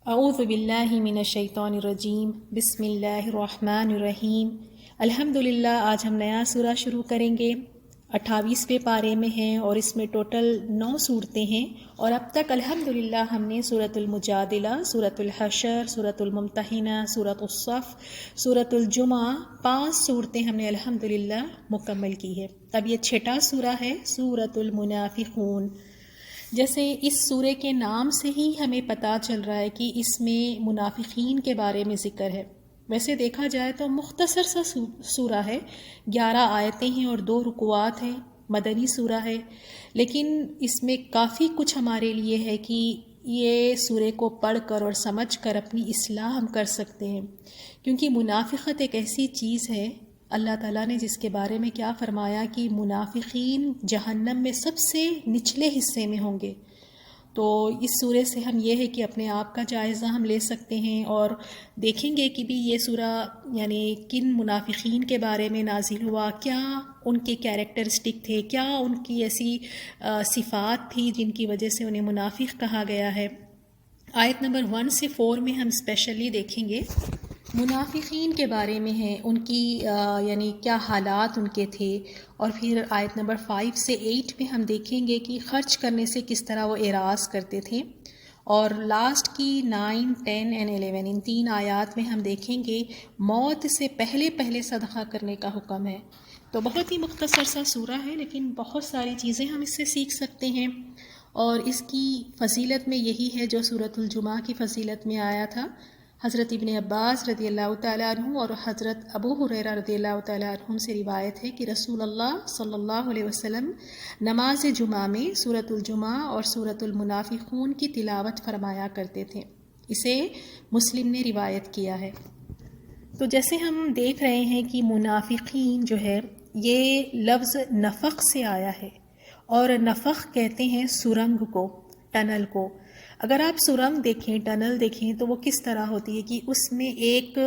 اعوذ باللہ من الشیطان الرجیم بسم اللہ الرحمن الرحیم الحمدللہ۔ آج ہم نیا سورہ شروع کریں گے، 28ویں پارے میں ہیں اور اس میں ٹوٹل 9 صورتیں ہیں، اور اب تک الحمدللہ ہم نے سورۃ المجادلہ، سورۃ الحشر، سورۃ الممتحنہ، سورۃ الصف، سورۃ الجمعہ، 5 صورتیں ہم نے الحمدللہ مکمل کی ہے۔ اب یہ 6واں سورہ ہے، سورۃ المنافقون۔ جیسے اس سورے کے نام سے ہی ہمیں پتہ چل رہا ہے کہ اس میں منافقین کے بارے میں ذکر ہے۔ ویسے دیکھا جائے تو مختصر سا سورہ ہے، 11 آیتیں ہیں اور 2 رکوعات ہیں، مدنی سورہ ہے، لیکن اس میں کافی کچھ ہمارے لیے ہے کہ یہ سورے کو پڑھ کر اور سمجھ کر اپنی اصلاح ہم کر سکتے ہیں، کیونکہ منافقت ایک ایسی چیز ہے، اللہ تعالیٰ نے جس کے بارے میں کیا فرمایا کہ منافقین جہنم میں سب سے نچلے حصے میں ہوں گے۔ تو اس سورے سے ہم یہ ہے کہ اپنے آپ کا جائزہ ہم لے سکتے ہیں اور دیکھیں گے کہ بھی یہ سورہ یعنی کن منافقین کے بارے میں نازل ہوا، کیا ان کے کیریکٹرسٹک تھے، کیا ان کی ایسی صفات تھی جن کی وجہ سے انہیں منافق کہا گیا ہے۔ آیت نمبر 1 سے 4 میں ہم اسپیشلی دیکھیں گے منافقین کے بارے میں ہیں، ان کی یعنی کیا حالات ان کے تھے، اور پھر آیت نمبر 5 سے 8 میں ہم دیکھیں گے کہ خرچ کرنے سے کس طرح وہ اعراض کرتے تھے، اور لاسٹ کی 9، 10 اور 11 ان 3 آیات میں ہم دیکھیں گے موت سے پہلے صدقہ کرنے کا حکم ہے۔ تو بہت ہی مختصر سا سورہ ہے، لیکن بہت ساری چیزیں ہم اس سے سیکھ سکتے ہیں، اور اس کی فضیلت میں یہی ہے جو سورۃ الجمعہ کی فضیلت میں آیا تھا۔ حضرت ابن عباس رضی اللہ تعالیٰ عنہ اور حضرت ابو ہریرہ رضی اللہ تعالیٰ عنہ سے روایت ہے کہ رسول اللہ صلی اللہ علیہ وسلم نماز جمعہ میں سورۃ الجمعہ اور سورۃ المنافقون کی تلاوت فرمایا کرتے تھے۔ اسے مسلم نے روایت کیا ہے۔ تو جیسے ہم دیکھ رہے ہیں کہ منافقین جو ہے یہ لفظ نفق سے آیا ہے، اور نفق کہتے ہیں سرنگ کو، ٹنل کو۔ اگر آپ سرنگ دیکھیں، ٹنل دیکھیں تو وہ کس طرح ہوتی ہے کہ اس میں ایک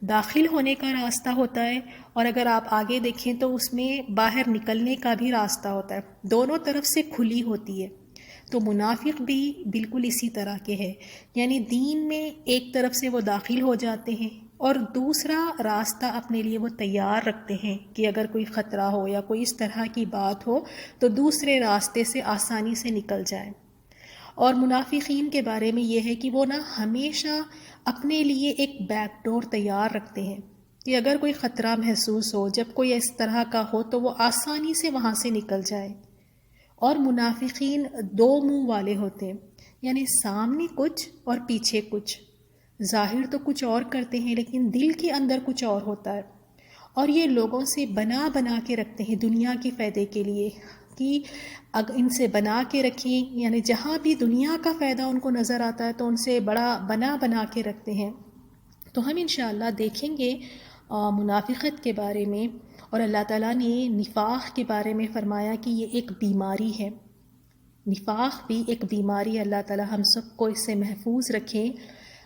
داخل ہونے کا راستہ ہوتا ہے، اور اگر آپ آگے دیکھیں تو اس میں باہر نکلنے کا بھی راستہ ہوتا ہے، دونوں طرف سے کھلی ہوتی ہے۔ تو منافق بھی بالکل اسی طرح کے ہے، یعنی دین میں ایک طرف سے وہ داخل ہو جاتے ہیں اور دوسرا راستہ اپنے لیے وہ تیار رکھتے ہیں کہ اگر کوئی خطرہ ہو یا کوئی اس طرح کی بات ہو تو دوسرے راستے سے آسانی سے نکل جائیں۔ اور منافقین کے بارے میں یہ ہے کہ وہ ہمیشہ اپنے لیے ایک بیک ڈور تیار رکھتے ہیں کہ اگر کوئی خطرہ محسوس ہو، جب کوئی اس طرح کا ہو تو وہ آسانی سے وہاں سے نکل جائے۔ اور منافقین 2 منہ والے ہوتے ہیں، یعنی سامنے کچھ اور پیچھے کچھ، ظاہر تو کچھ اور کرتے ہیں لیکن دل کے اندر کچھ اور ہوتا ہے، اور یہ لوگوں سے بنا کے رکھتے ہیں دنیا کے فائدے کے لیے کہ اگر ان سے بنا کے رکھیں، یعنی جہاں بھی دنیا کا فائدہ ان کو نظر آتا ہے تو ان سے بڑا بنا کے رکھتے ہیں۔ تو ہم انشاءاللہ دیکھیں گے منافقت کے بارے میں، اور اللہ تعالیٰ نے نفاق کے بارے میں فرمایا کہ یہ ایک بیماری ہے۔ نفاق بھی ایک بیماری، اللہ تعالیٰ ہم سب کو اس سے محفوظ رکھیں۔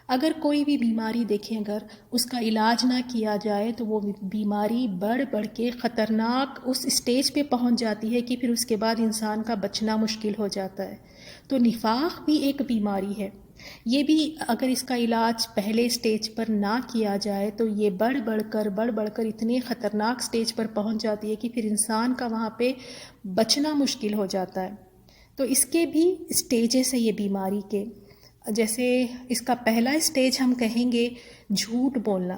اگر کوئی بھی بیماری دیکھیں، اگر اس کا علاج نہ کیا جائے تو وہ بیماری بڑھ کے خطرناک اس اسٹیج پہ پہنچ جاتی ہے کہ پھر اس کے بعد انسان کا بچنا مشکل ہو جاتا ہے۔ تو نفاق بھی ایک بیماری ہے، یہ بھی اگر اس کا علاج پہلے اسٹیج پر نہ کیا جائے تو یہ بڑھ کر اتنے خطرناک اسٹیج پر پہنچ جاتی ہے کہ پھر انسان کا وہاں پہ بچنا مشکل ہو جاتا ہے۔ تو اس کے بھی اسٹیجز ہیں یہ بیماری کے، جیسے اس کا پہلا اسٹیج ہم کہیں گے جھوٹ بولنا۔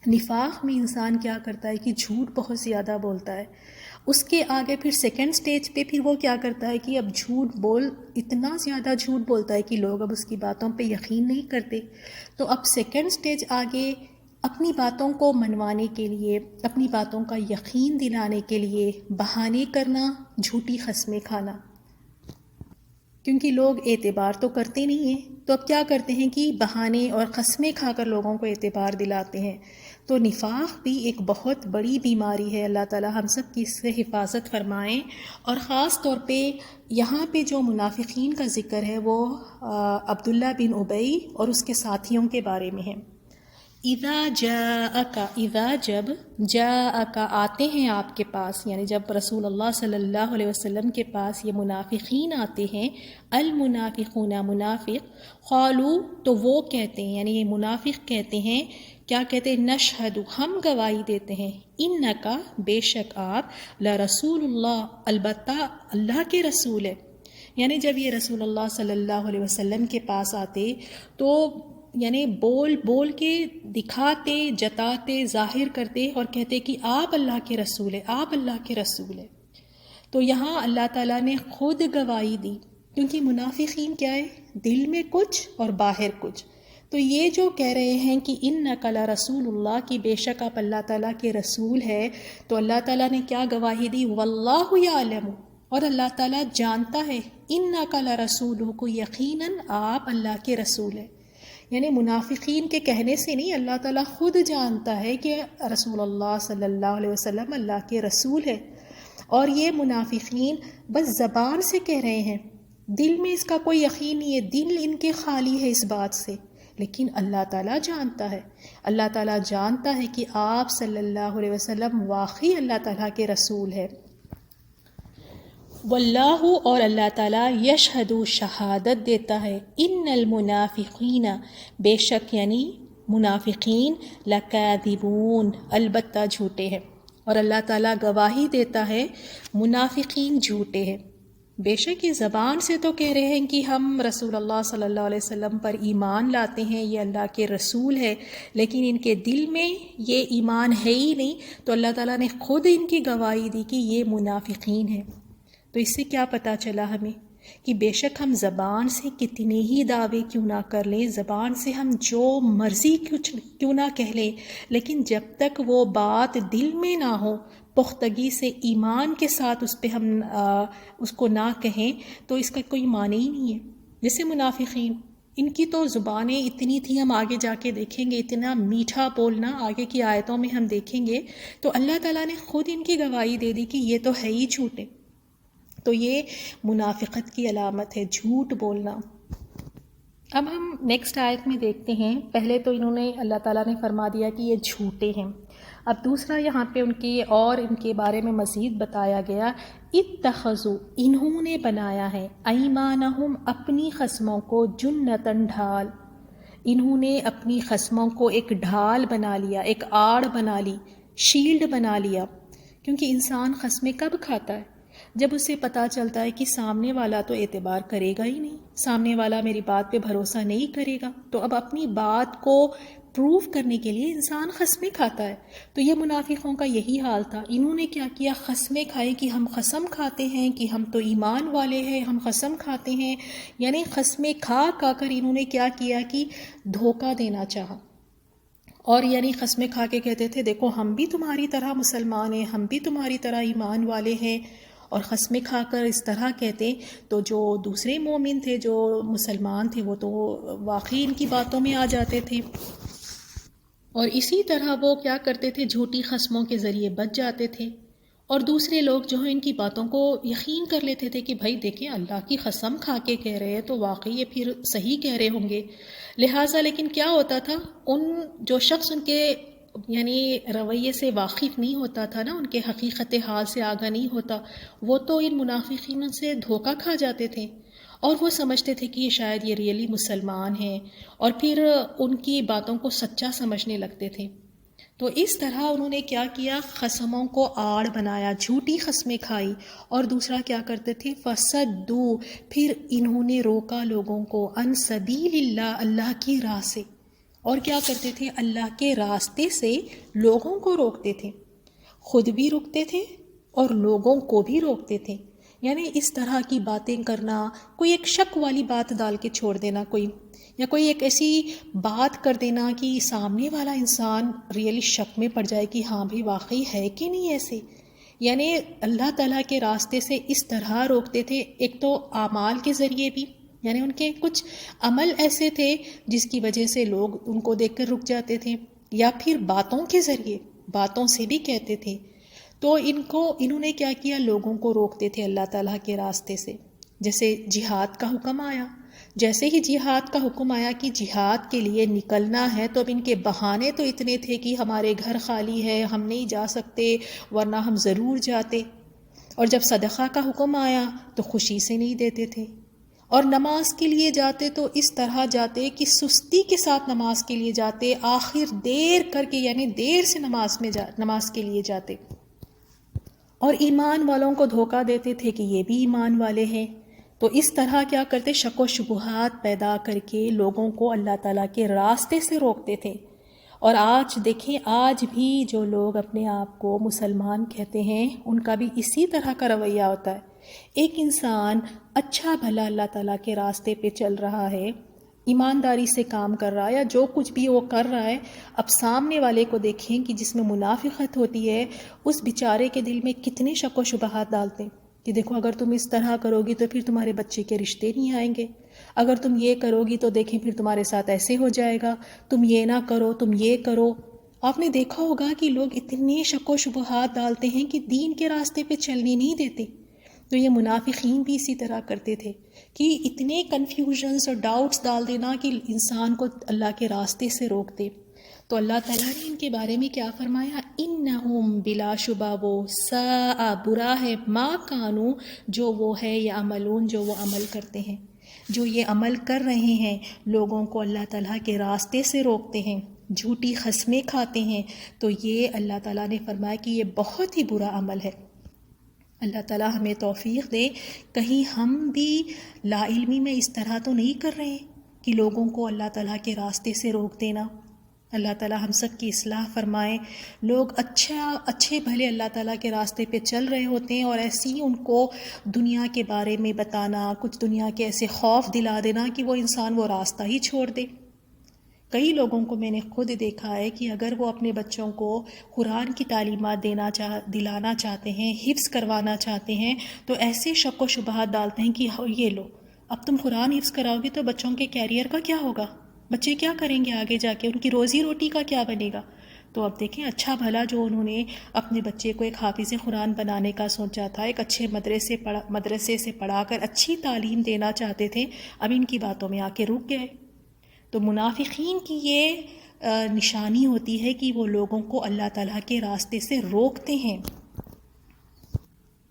نفاق میں انسان کیا کرتا ہے کہ جھوٹ بہت زیادہ بولتا ہے، اس کے آگے پھر سیکنڈ سٹیج پہ پھر وہ کیا کرتا ہے کہ اب اتنا زیادہ جھوٹ بولتا ہے کہ لوگ اب اس کی باتوں پہ یقین نہیں کرتے۔ تو اب سیکنڈ سٹیج آگے اپنی باتوں کو منوانے کے لیے، اپنی باتوں کا یقین دلانے کے لیے بہانے کرنا، جھوٹی قسمیں کھانا، کیونکہ لوگ اعتبار تو کرتے نہیں ہیں، تو اب کیا کرتے ہیں کہ بہانے اور قسمیں کھا کر لوگوں کو اعتبار دلاتے ہیں۔ تو نفاق بھی ایک بہت بڑی بیماری ہے، اللہ تعالی ہم سب کی اس سے حفاظت فرمائیں۔ اور خاص طور پہ یہاں پہ جو منافقین کا ذکر ہے وہ عبداللہ بن ابی اور اس کے ساتھیوں کے بارے میں ہے، اذا جاءک، اذا جب، جاءک آتے ہیں آپ کے پاس، یعنی جب رسول اللہ صلی اللہ علیہ وسلم کے پاس یہ منافقین آتے ہیں، المنافقون منافق، قالوا تو وہ کہتے ہیں، یعنی یہ منافق کہتے ہیں، کیا کہتے ہیں؟ نشہد ہم گواہی دیتے ہیں، انکا بے شک آپ، لرسول اللہ البتہ اللہ کے رسول ہے۔ یعنی جب یہ رسول اللہ صلی اللہ علیہ وسلم کے پاس آتے تو یعنی بول کے دکھاتے، جتاتے، ظاہر کرتے اور کہتے کہ آپ اللہ کے رسول ہیں، آپ اللہ کے رسول ہیں۔ تو یہاں اللہ تعالیٰ نے خود گواہی دی، کیونکہ منافقین کیا ہے؟ دل میں کچھ اور باہر کچھ۔ تو یہ جو کہہ رہے ہیں کہ انک لرسول اللہ، کی بے شک آپ اللہ تعالیٰ کے رسول ہے، تو اللہ تعالیٰ نے کیا گواہی دی؟ واللہ یعلم، اور اللہ تعالیٰ جانتا ہے، انک لرسولہ کو، یقیناً آپ اللہ کے رسول ہیں۔ یعنی منافقین کے کہنے سے نہیں، اللہ تعالیٰ خود جانتا ہے کہ رسول اللہ صلی اللہ علیہ وسلم اللہ کے رسول ہے۔ اور یہ منافقین بس زبان سے کہہ رہے ہیں، دل میں اس کا کوئی یقین نہیں ہے، دل ان کے خالی ہے اس بات سے، لیکن اللہ تعالیٰ جانتا ہے، اللہ تعالیٰ جانتا ہے کہ آپ صلی اللہ علیہ وسلم واقعی اللہ تعالیٰ کے رسول ہے۔ واللہ، اور اللہ تعالیٰ، یشہد شہادت دیتا ہے، ان المنافقین بے شک یعنی منافقین، لکاذبون البتہ جھوٹے ہیں، اور اللہ تعالیٰ گواہی دیتا ہے منافقین جھوٹے ہیں۔ بے شک یہ زبان سے تو کہہ رہے ہیں کہ ہم رسول اللہ صلی اللہ علیہ وسلم پر ایمان لاتے ہیں، یہ اللہ کے رسول ہے، لیکن ان کے دل میں یہ ایمان ہے ہی نہیں، تو اللہ تعالیٰ نے خود ان کی گواہی دی کہ یہ منافقین ہیں۔ تو اس سے کیا پتہ چلا ہمیں کہ بے شک ہم زبان سے کتنے ہی دعوے کیوں نہ کر لیں، زبان سے ہم جو مرضی کیوں نہ کہہ لیں، لیکن جب تک وہ بات دل میں نہ ہو، پختگی سے ایمان کے ساتھ اس پہ ہم اس کو نہ کہیں، تو اس کا کوئی معنی ہی نہیں ہے۔ جیسے منافقین، ان کی تو زبانیں اتنی تھیں، ہم آگے جا کے دیکھیں گے، اتنا میٹھا بولنا آگے کی آیتوں میں ہم دیکھیں گے، تو اللہ تعالیٰ نے خود ان کی گواہی دے دی کہ یہ تو ہے ہی جھوٹے۔ تو یہ منافقت کی علامت ہے، جھوٹ بولنا۔ اب ہم نیکسٹ آیت میں دیکھتے ہیں، پہلے تو انہوں نے اللہ تعالیٰ نے فرما دیا کہ یہ جھوٹے ہیں، اب دوسرا یہاں پہ ان کے بارے میں مزید بتایا گیا، اتخذوا انہوں نے بنایا ہے، ایمانہم اپنی قسموں کو، جنتاً ڈھال، انہوں نے اپنی قسموں کو ایک ڈھال بنا لیا، ایک آڑ بنا لی، شیلڈ بنا لیا، کیونکہ انسان قسمیں کب کھاتا ہے؟ جب اسے پتہ چلتا ہے کہ سامنے والا تو اعتبار کرے گا ہی نہیں، سامنے والا میری بات پہ بھروسہ نہیں کرے گا، تو اب اپنی بات کو پروف کرنے کے لیے انسان قسمیں کھاتا ہے۔ تو یہ منافقوں کا یہی حال تھا، انہوں نے کیا کیا؟ قسمیں کھائی کہ ہم قسم کھاتے ہیں کہ ہم تو ایمان والے ہیں، ہم قسم کھاتے ہیں، یعنی قسمیں کھا کر انہوں نے کیا کیا کہ دھوکہ دینا چاہا، اور یعنی قسمیں کھا کے کہتے تھے دیکھو ہم بھی تمہاری طرح مسلمان ہیں، ہم بھی تمہاری طرح ایمان والے ہیں، اور قسمیں کھا کر اس طرح کہتے تو جو دوسرے مومن تھے، جو مسلمان تھے، وہ تو واقعی ان کی باتوں میں آ جاتے تھے، اور اسی طرح وہ کیا کرتے تھے؟ جھوٹی قسموں کے ذریعے بچ جاتے تھے، اور دوسرے لوگ جو ہیں ان کی باتوں کو یقین کر لیتے تھے کہ بھائی دیکھیں اللہ کی قسم کھا کے کہہ رہے ہیں تو واقعی یہ پھر صحیح کہہ رہے ہوں گے۔ لہٰذا لیکن کیا ہوتا تھا، ان جو شخص ان کے یعنی رویے سے واقف نہیں ہوتا تھا نا، ان کے حقیقت حال سے آگاہ نہیں ہوتا، وہ تو ان منافقین سے دھوکہ کھا جاتے تھے، اور وہ سمجھتے تھے کہ یہ شاید یہ ریئلی مسلمان ہیں، اور پھر ان کی باتوں کو سچا سمجھنے لگتے تھے۔ تو اس طرح انہوں نے کیا کیا؟ قسموں کو آڑ بنایا، جھوٹی قسمیں کھائی، اور دوسرا کیا کرتے تھے؟ فصدوا، پھر انہوں نے روکا لوگوں کو، عن سبیل اللہ، اللہ کی راہ سے، اور کیا کرتے تھے؟ اللہ کے راستے سے لوگوں کو روکتے تھے، خود بھی رکتے تھے اور لوگوں کو بھی روکتے تھے۔ یعنی اس طرح کی باتیں کرنا، کوئی ایک شک والی بات ڈال کے چھوڑ دینا، یا کوئی ایک ایسی بات کر دینا کہ سامنے والا انسان ریئلی شک میں پڑ جائے کہ ہاں بھی واقعی ہے کہ نہیں ایسے، یعنی اللہ تعالیٰ کے راستے سے اس طرح روکتے تھے۔ ایک تو اعمال کے ذریعے بھی، یعنی ان کے کچھ عمل ایسے تھے جس کی وجہ سے لوگ ان کو دیکھ کر رک جاتے تھے، یا پھر باتوں کے ذریعے، باتوں سے بھی کہتے تھے۔ تو انہوں نے کیا کیا؟ لوگوں کو روکتے تھے اللہ تعالیٰ کے راستے سے۔ جیسے جہاد کا حکم آیا جیسے ہی جہاد کا حکم آیا کہ جہاد کے لیے نکلنا ہے تو اب ان کے بہانے تو اتنے تھے کہ ہمارے گھر خالی ہے، ہم نہیں جا سکتے، ورنہ ہم ضرور جاتے۔ اور جب صدقہ کا حکم آیا تو خوشی سے نہیں دیتے تھے، اور نماز کے لیے جاتے تو اس طرح جاتے کہ سستی کے ساتھ نماز کے لیے جاتے، آخر دیر کر کے، یعنی دیر سے نماز کے لیے جاتے، اور ایمان والوں کو دھوکہ دیتے تھے کہ یہ بھی ایمان والے ہیں۔ تو اس طرح کیا کرتے، شک و شبہات پیدا کر کے لوگوں کو اللہ تعالیٰ کے راستے سے روکتے تھے۔ اور آج دیکھیں، آج بھی جو لوگ اپنے آپ کو مسلمان کہتے ہیں ان کا بھی اسی طرح کا رویہ ہوتا ہے۔ ایک انسان اچھا بھلا اللہ تعالیٰ کے راستے پہ چل رہا ہے، ایمانداری سے کام کر رہا ہے، یا جو کچھ بھی وہ کر رہا ہے، اب سامنے والے کو دیکھیں کہ جس میں منافقت ہوتی ہے، اس بیچارے کے دل میں کتنے شک و شبہات ڈالتے ہیں کہ دیکھو اگر تم اس طرح کرو گی تو پھر تمہارے بچے کے رشتے نہیں آئیں گے، اگر تم یہ کرو گی تو دیکھیں پھر تمہارے ساتھ ایسے ہو جائے گا، تم یہ نہ کرو، تم یہ کرو۔ آپ نے دیکھا ہوگا کہ لوگ اتنے شک و شبہات ڈالتے ہیں کہ دین کے راستے پہ چلنے نہیں دیتے۔ تو یہ منافقین بھی اسی طرح کرتے تھے کہ اتنے کنفیوژنس اور ڈاؤٹس ڈال دینا کہ انسان کو اللہ کے راستے سے روک دے۔ تو اللہ تعالیٰ نے ان کے بارے میں کیا فرمایا، انہم بلا شبہ وہ ساء برا ہے، ما کانوا جو وہ ہے، یا عملون جو وہ عمل کرتے ہیں، جو یہ عمل کر رہے ہیں، لوگوں کو اللہ تعالیٰ کے راستے سے روکتے ہیں، جھوٹی قسمیں کھاتے ہیں، تو یہ اللہ تعالیٰ نے فرمایا کہ یہ بہت ہی برا عمل ہے۔ اللہ تعالیٰ ہمیں توفیق دے، کہیں ہم بھی لا علمی میں اس طرح تو نہیں کر رہے کہ لوگوں کو اللہ تعالیٰ کے راستے سے روک دینا۔ اللہ تعالیٰ ہم سب کی اصلاح فرمائے۔ لوگ اچھے بھلے اللہ تعالیٰ کے راستے پہ چل رہے ہوتے ہیں، اور ایسے ہی ان کو دنیا کے بارے میں بتانا، کچھ دنیا کے ایسے خوف دلا دینا کہ وہ انسان وہ راستہ ہی چھوڑ دے۔ کئی لوگوں کو میں نے خود دیکھا ہے کہ اگر وہ اپنے بچوں کو قرآن کی تعلیمات دلانا چاہتے ہیں، حفظ کروانا چاہتے ہیں، تو ایسے شک و شبہات ڈالتے ہیں کہ یہ لو، اب تم قرآن حفظ کراؤ گے تو بچوں کے کیریئر کا کیا ہوگا، بچے کیا کریں گے آگے جا کے، ان کی روزی روٹی کا کیا بنے گا۔ تو اب دیکھیں، اچھا بھلا جو انہوں نے اپنے بچے کو ایک حافظ قرآن بنانے کا سوچا تھا، ایک اچھے مدرسے سے پڑھا کر اچھی تعلیم دینا چاہتے تھے، اب ان کی باتوں میں آ کے رک گئے۔ تو منافقین کی یہ نشانی ہوتی ہے کہ وہ لوگوں کو اللہ تعالیٰ کے راستے سے روکتے ہیں،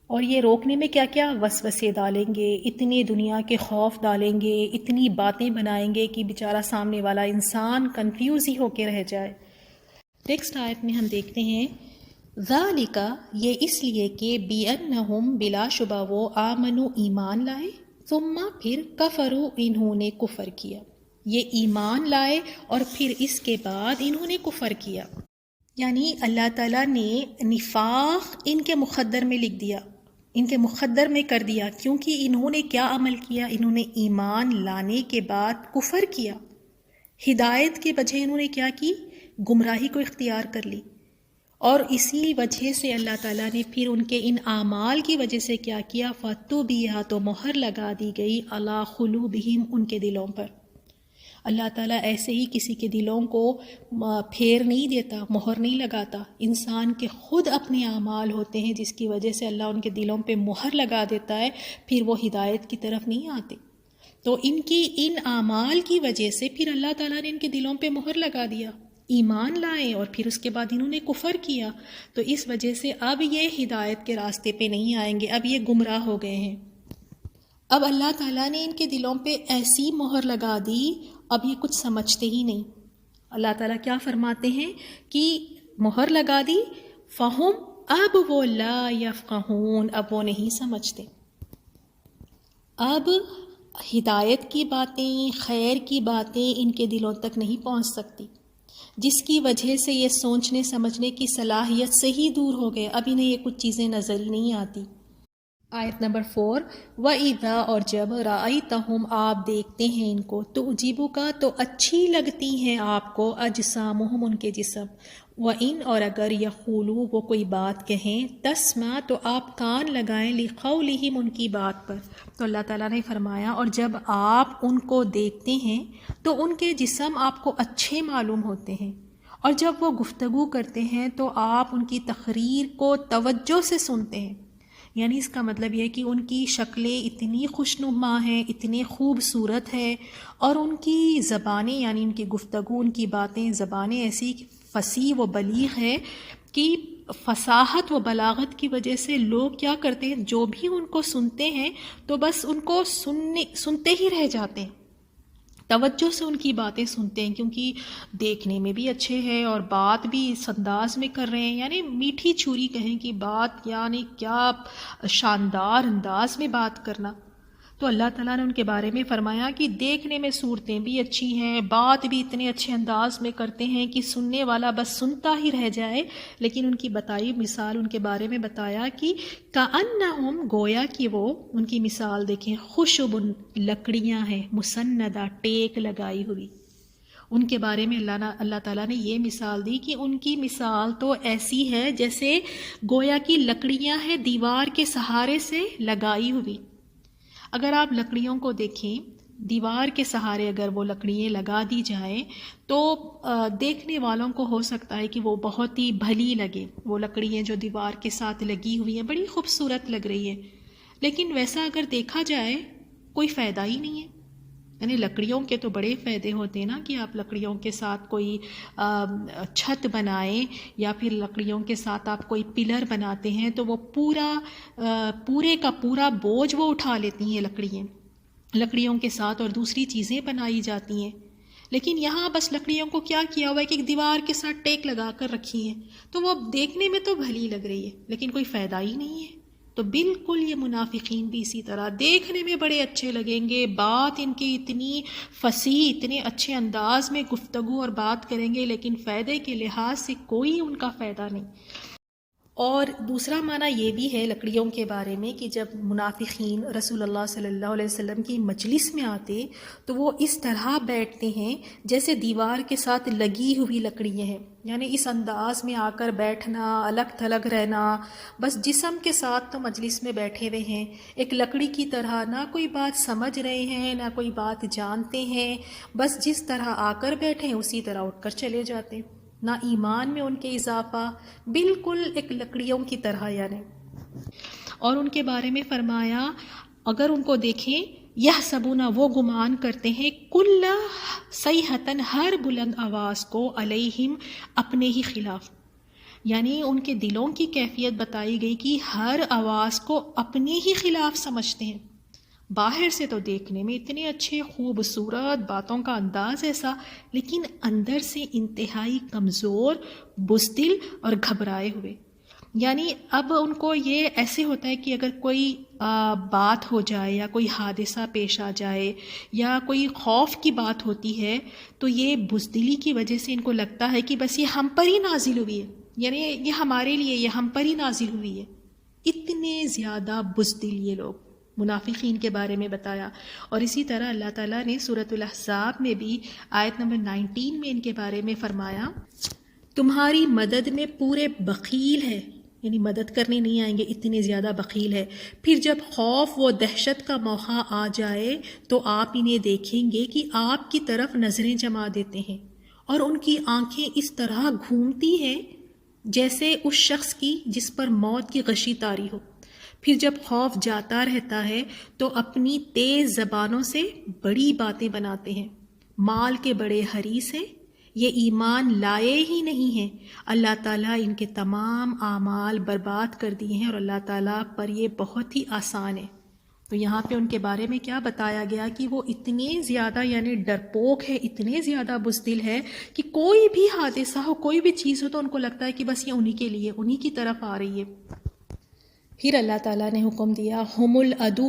اور یہ روکنے میں کیا کیا وسوسے ڈالیں گے، اتنے دنیا کے خوف ڈالیں گے، اتنی باتیں بنائیں گے کہ بیچارہ سامنے والا انسان کنفیوز ہی ہو کے رہ جائے۔ نیکسٹ آیت میں ہم دیکھتے ہیں، ذالک یہ اس لیے کہ بِأَنَّهُمْ بلا شبہ وہ آمنوا ایمان لائے، ثم پھر کفروا انہوں نے کفر کیا، یہ ایمان لائے اور پھر اس کے بعد انہوں نے کفر کیا، یعنی اللہ تعالیٰ نے نفاق ان کے مقدر میں لکھ دیا، ان کے مقدر میں کر دیا، کیونکہ انہوں نے کیا عمل کیا، انہوں نے ایمان لانے کے بعد کفر کیا، ہدایت کے بجائے انہوں نے کیا کی، گمراہی کو اختیار کر لی، اور اسی وجہ سے اللہ تعالیٰ نے پھر ان کے ان اعمال کی وجہ سے کیا کیا، فَطُبِعَ تو مہر لگا دی گئی، عَلَىٰ قُلُوبِهِمْ ان کے دلوں پر۔ اللہ تعالیٰ ایسے ہی کسی کے دلوں کو پھیر نہیں دیتا، مہر نہیں لگاتا، انسان کے خود اپنے اعمال ہوتے ہیں جس کی وجہ سے اللہ ان کے دلوں پہ مہر لگا دیتا ہے، پھر وہ ہدایت کی طرف نہیں آتے۔ تو ان کی ان اعمال کی وجہ سے پھر اللہ تعالیٰ نے ان کے دلوں پہ مہر لگا دیا، ایمان لائے اور پھر اس کے بعد انہوں نے کفر کیا، تو اس وجہ سے اب یہ ہدایت کے راستے پہ نہیں آئیں گے، اب یہ گمراہ ہو گئے ہیں۔ اب اللہ تعالیٰ نے ان کے دلوں پہ ایسی مہر لگا دی، اب یہ کچھ سمجھتے ہی نہیں۔ اللہ تعالیٰ کیا فرماتے ہیں کہ مہر لگا دی، فہم اب وہ لا یفقہون، اب وہ نہیں سمجھتے، اب ہدایت کی باتیں، خیر کی باتیں ان کے دلوں تک نہیں پہنچ سکتی، جس کی وجہ سے یہ سوچنے سمجھنے کی صلاحیت سے ہی دور ہو گئے، اب انہیں یہ کچھ چیزیں نظر ہی نہیں آتی۔ آیت نمبر 4، وَإِذَا اور جب رَأَيْتَهُمْ آپ دیکھتے ہیں ان کو، تُعْجِبُكَ تو اچھی لگتی ہیں آپ کو، أَجْسَامُهُمْ ان کے جسم، وَإِنْ اور اگر يَقُولُوا وہ کوئی بات کہیں، تَسْمَعْ تو آپ کان لگائیں، لِقَوْلِهِمْ ان کی بات پر۔ تو اللہ تعالیٰ نے فرمایا، اور جب آپ ان کو دیکھتے ہیں تو ان کے جسم آپ کو اچھے معلوم ہوتے ہیں، اور جب وہ گفتگو کرتے ہیں تو آپ ان کی تقریر کو توجہ سے سنتے ہیں، یعنی اس کا مطلب یہ ہے کہ ان کی شکلیں اتنی خوشنما ہیں، اتنے خوبصورت ہے، اور ان کی زبانیں یعنی ان کی گفتگو، ان کی باتیں، زبانیں ایسی فصیح و بلیغ ہے کہ فصاحت و بلاغت کی وجہ سے لوگ کیا کرتے ہیں، جو بھی ان کو سنتے ہیں تو بس ان کو سنتے ہی رہ جاتے ہیں، توجہ سے ان کی باتیں سنتے ہیں، کیونکہ دیکھنے میں بھی اچھے ہیں اور بات بھی اس انداز میں کر رہے ہیں، یعنی میٹھی چھری کہیں کہ بات، یعنی کیا شاندار انداز میں بات کرنا۔ تو اللہ تعالیٰ نے ان کے بارے میں فرمایا کہ دیکھنے میں صورتیں بھی اچھی ہیں، بات بھی اتنے اچھے انداز میں کرتے ہیں کہ سننے والا بس سنتا ہی رہ جائے۔ لیکن ان کی بتائی مثال ان کے بارے میں بتایا کہ کأنہم، گویا کہ وہ، ان کی مثال دیکھیں، خشب، لکڑیاں ہیں، مسندہ، ٹیک لگائی ہوئی۔ ان کے بارے میں اللہ تعالیٰ نے یہ مثال دی کہ ان کی مثال تو ایسی ہے جیسے گویا کی لکڑیاں ہیں دیوار کے سہارے سے لگائی ہوئی۔ اگر آپ لکڑیوں کو دیکھیں، دیوار کے سہارے اگر وہ لکڑیاں لگا دی جائیں تو دیکھنے والوں کو ہو سکتا ہے کہ وہ بہت ہی بھلی لگے، وہ لکڑیاں جو دیوار کے ساتھ لگی ہوئی ہیں بڑی خوبصورت لگ رہی ہے، لیکن ویسا اگر دیکھا جائے کوئی فائدہ ہی نہیں ہے۔ یعنی لکڑیوں کے تو بڑے فائدے ہوتے ہیں نا، کہ آپ لکڑیوں کے ساتھ کوئی چھت بنائیں یا پھر لکڑیوں کے ساتھ آپ کوئی پلر بناتے ہیں تو وہ پورے کا پورا بوجھ وہ اٹھا لیتی ہیں لکڑیوں کے ساتھ، اور دوسری چیزیں بنائی جاتی ہیں۔ لیکن یہاں بس لکڑیوں کو کیا کیا ہوا ہے کہ ایک دیوار کے ساتھ ٹیک لگا کر رکھی ہیں، تو وہ دیکھنے میں تو بھلی لگ رہی ہے لیکن کوئی فائدہ ہی نہیں ہے۔ تو بالکل یہ منافقین بھی اسی طرح دیکھنے میں بڑے اچھے لگیں گے، بات ان کی اتنی فصیح، اتنے اچھے انداز میں گفتگو اور بات کریں گے، لیکن فائدے کے لحاظ سے کوئی ان کا فائدہ نہیں۔ اور دوسرا معنی یہ بھی ہے لکڑیوں کے بارے میں کہ جب منافقین رسول اللہ صلی اللہ علیہ وسلم کی مجلس میں آتے تو وہ اس طرح بیٹھتے ہیں جیسے دیوار کے ساتھ لگی ہوئی لکڑیاں ہیں، یعنی اس انداز میں آ کر بیٹھنا، الگ تھلگ رہنا، بس جسم کے ساتھ تو مجلس میں بیٹھے ہوئے ہیں، ایک لکڑی کی طرح، نہ کوئی بات سمجھ رہے ہیں نہ کوئی بات جانتے ہیں، بس جس طرح آ کر بیٹھے ہیں اسی طرح اٹھ کر چلے جاتے ہیں، نہ ایمان میں ان کے اضافہ، بالکل ایک لکڑیوں کی طرح یعنی۔ اور ان کے بارے میں فرمایا اگر ان کو دیکھیں، یحسبون، وہ گمان کرتے ہیں، کل صیحۃ، ہر بلند آواز کو، علیہم، اپنے ہی خلاف، یعنی ان کے دلوں کی کیفیت بتائی گئی کہ ہر آواز کو اپنے ہی خلاف سمجھتے ہیں۔ باہر سے تو دیکھنے میں اتنے اچھے، خوبصورت، باتوں کا انداز ایسا، لیکن اندر سے انتہائی کمزور، بزدل اور گھبرائے ہوئے۔ یعنی اب ان کو یہ ایسے ہوتا ہے کہ اگر کوئی بات ہو جائے یا کوئی حادثہ پیش آ جائے یا کوئی خوف کی بات ہوتی ہے تو یہ بزدلی کی وجہ سے ان کو لگتا ہے کہ بس یہ ہم پر ہی نازل ہوئی ہے، یعنی یہ ہمارے لیے، یہ ہم پر ہی نازل ہوئی ہے۔ اتنے زیادہ بزدل یہ لوگ، منافقین کے بارے میں بتایا۔ اور اسی طرح اللہ تعالیٰ نے سورۃ الاحزاب میں بھی آیت نمبر 19 میں ان کے بارے میں فرمایا، تمہاری مدد میں پورے بخیل ہے، یعنی مدد کرنے نہیں آئیں گے، اتنے زیادہ بخیل ہے۔ پھر جب خوف و دہشت کا موقع آ جائے تو آپ انہیں دیکھیں گے کہ آپ کی طرف نظریں جما دیتے ہیں اور ان کی آنکھیں اس طرح گھومتی ہیں جیسے اس شخص کی جس پر موت کی غشی طاری ہو۔ پھر جب خوف جاتا رہتا ہے تو اپنی تیز زبانوں سے بڑی باتیں بناتے ہیں، مال کے بڑے حریص ہیں، یہ ایمان لائے ہی نہیں ہیں، اللہ تعالیٰ ان کے تمام اعمال برباد کر دیے ہیں اور اللہ تعالیٰ پر یہ بہت ہی آسان ہے۔ تو یہاں پہ ان کے بارے میں کیا بتایا گیا کہ وہ اتنے زیادہ یعنی ڈرپوک ہے، اتنے زیادہ بزدل ہے کہ کوئی بھی حادثہ ہو، کوئی بھی چیز ہو تو ان کو لگتا ہے کہ بس یہ انہی کے لیے، انہی کی طرف آ رہی ہے۔ پھر اللہ تعالیٰ نے حکم دیا، ہم العدو،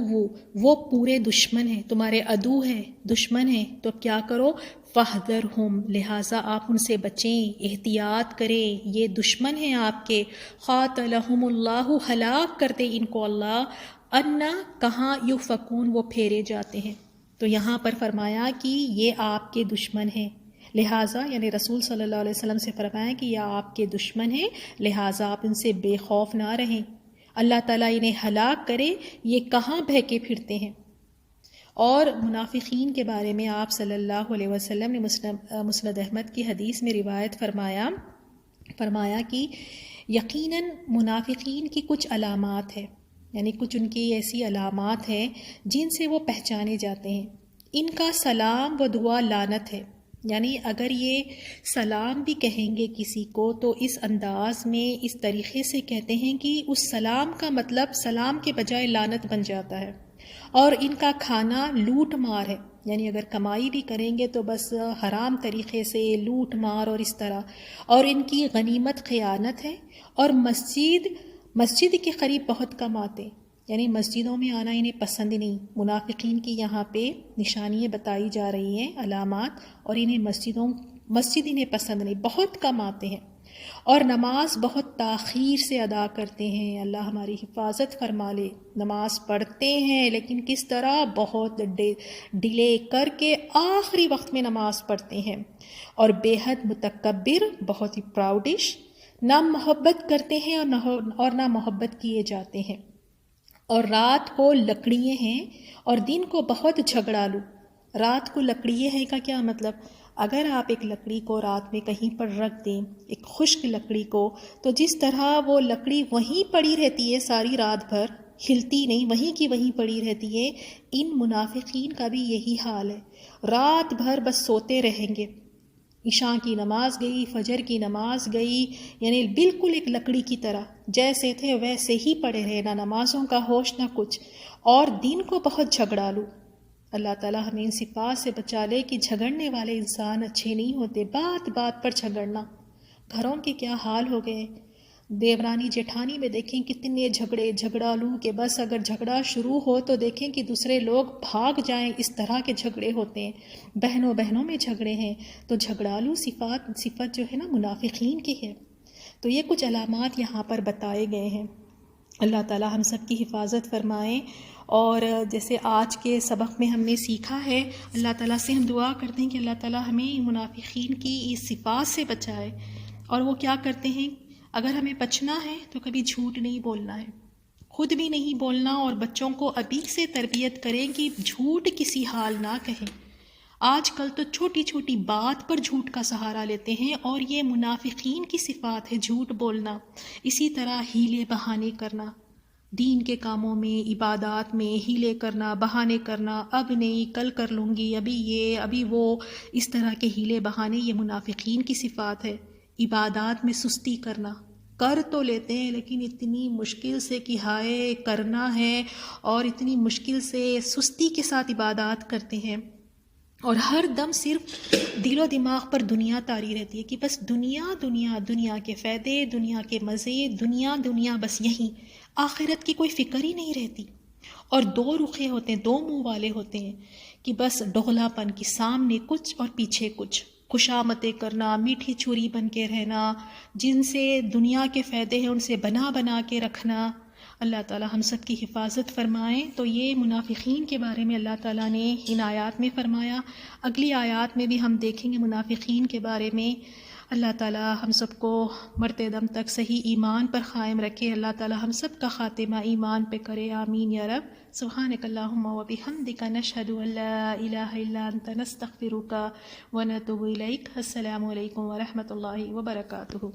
وہ پورے دشمن ہیں، تمہارے عدو ہیں، دشمن ہیں، تو کیا کرو، فاحذرہم، لہٰذا آپ ان سے بچیں، احتیاط کریں، یہ دشمن ہیں آپ کے، قاتلہم اللہ، ہلاک کرتے ان کو اللہ، انا، کہاں، یؤفکون، وہ پھیرے جاتے ہیں۔ تو یہاں پر فرمایا کہ یہ آپ کے دشمن ہیں، لہٰذا یعنی رسول صلی اللہ علیہ وسلم سے فرمایا کہ یہ آپ کے دشمن ہیں، لہٰذا آپ ان سے بے خوف نہ رہیں، اللہ تعالیٰ انہیں ہلاک کرے، یہ کہاں بہکے پھرتے ہیں۔ اور منافقین کے بارے میں آپ صلی اللہ علیہ وسلم نے مسند احمد کی حدیث میں روایت فرمایا کہ یقیناً منافقین کی کچھ علامات ہیں، یعنی کچھ ان کی ایسی علامات ہیں جن سے وہ پہچانے جاتے ہیں. ان کا سلام و دعا لعنت ہے. یعنی اگر یہ سلام بھی کہیں گے کسی کو تو اس انداز میں اس طریقے سے کہتے ہیں کہ اس سلام کا مطلب سلام کے بجائے لعنت بن جاتا ہے. اور ان کا کھانا لوٹ مار ہے. یعنی اگر کمائی بھی کریں گے تو بس حرام طریقے سے لوٹ مار اور اس طرح. اور ان کی غنیمت خیانت ہے. اور مسجد کے قریب بہت کم آتے. یعنی مسجدوں میں آنا انہیں پسند نہیں. منافقین کی یہاں پہ نشانیاں بتائی جا رہی ہیں، علامات، اور انہیں مسجد انہیں پسند نہیں، بہت کم آتے ہیں. اور نماز بہت تاخیر سے ادا کرتے ہیں. اللہ ہماری حفاظت فرما لے. نماز پڑھتے ہیں لیکن کس طرح، بہت ڈیلے کر کے آخری وقت میں نماز پڑھتے ہیں. اور بے حد متکبر، بہت ہی پراؤڈش، نہ محبت کرتے ہیں اور نہ محبت کیے جاتے ہیں. اور رات کو لکڑیے ہیں اور دن کو بہت جھگڑالو. رات کو لکڑیے ہیں کا کیا مطلب؟ اگر آپ ایک لکڑی کو رات میں کہیں پر رکھ دیں، ایک خشک لکڑی کو، تو جس طرح وہ لکڑی وہیں پڑی رہتی ہے ساری رات بھر، ہلتی نہیں، وہیں کی وہیں پڑی رہتی ہے، ان منافقین کا بھی یہی حال ہے. رات بھر بس سوتے رہیں گے. عشاء کی نماز گئی، فجر کی نماز گئی، یعنی بالکل ایک لکڑی کی طرح جیسے تھے ویسے ہی پڑے رہے، نہ نمازوں کا ہوش نہ کچھ. اور دن کو بہت جھگڑالو. اللہ تعالیٰ ہمیں ان صفات سے بچا لے کہ جھگڑنے والے انسان اچھے نہیں ہوتے. بات بات پر جھگڑنا. گھروں کے کیا حال ہو گئے. دیورانی جیٹھانی میں دیکھیں کتنے جھگڑالو کہ بس اگر جھگڑا شروع ہو تو دیکھیں کہ دوسرے لوگ بھاگ جائیں، اس طرح کے جھگڑے ہوتے ہیں. بہنوں میں جھگڑے ہیں. تو جھگڑالو صفت جو ہے نا منافقین کی ہے. تو یہ کچھ علامات یہاں پر بتائے گئے ہیں. اللہ تعالیٰ ہم سب کی حفاظت فرمائیں. اور جیسے آج کے سبق میں ہم نے سیکھا ہے، اللہ تعالیٰ سے ہم دعا کرتے ہیں کہ اللہ تعالیٰ ہمیں منافقین کی اس صفات سے بچائے. اور وہ کیا کرتے ہیں؟ اگر ہمیں بچنا ہے تو کبھی جھوٹ نہیں بولنا ہے، خود بھی نہیں بولنا، اور بچوں کو ابھی سے تربیت کریں کہ جھوٹ کسی حال نہ کہیں. آج کل تو چھوٹی چھوٹی بات پر جھوٹ کا سہارا لیتے ہیں، اور یہ منافقین کی صفات ہے، جھوٹ بولنا. اسی طرح ہیلے بہانے کرنا، دین کے کاموں میں، عبادات میں ہیلے کرنا، بہانے کرنا، اب نہیں کل کر لوں گی، ابھی یہ ابھی وہ، اس طرح کے ہیلے بہانے یہ منافقین کی صفات ہے. عبادات میں سستی کرنا، کر تو لیتے ہیں لیکن اتنی مشکل سے کہ ہائے کرنا ہے، اور اتنی مشکل سے سستی کے ساتھ عبادات کرتے ہیں. اور ہر دم صرف دل و دماغ پر دنیا طاری رہتی ہے کہ بس دنیا دنیا، دنیا کے فائدے، دنیا کے مزے، دنیا بس یہی. آخرت کی کوئی فکر ہی نہیں رہتی. اور دو رخے ہوتے ہیں، دو منہ والے ہوتے ہیں کہ بس ڈوغلا پن کی، سامنے کچھ اور پیچھے کچھ. خوشامدیں کرنا، میٹھی چھری بن کے رہنا، جن سے دنیا کے فائدے ہیں ان سے بنا کے رکھنا. اللہ تعالیٰ ہم سب کی حفاظت فرمائیں. تو یہ منافقین کے بارے میں اللہ تعالیٰ نے ان آیات میں فرمایا. اگلی آیات میں بھی ہم دیکھیں گے منافقین کے بارے میں. اللہ تعالیٰ ہم سب کو مرتے دم تک صحیح ایمان پر قائم رکھے. اللہ تعالیٰ ہم سب کا خاتمہ ایمان پہ کرے. آمین یا رب. سبحانک اللہم و بحمدک، نشہد ان لا الہ الا انت، نستغفرک و نتوب الیک. السلام علیکم ورحمۃ اللہ وبرکاتہ.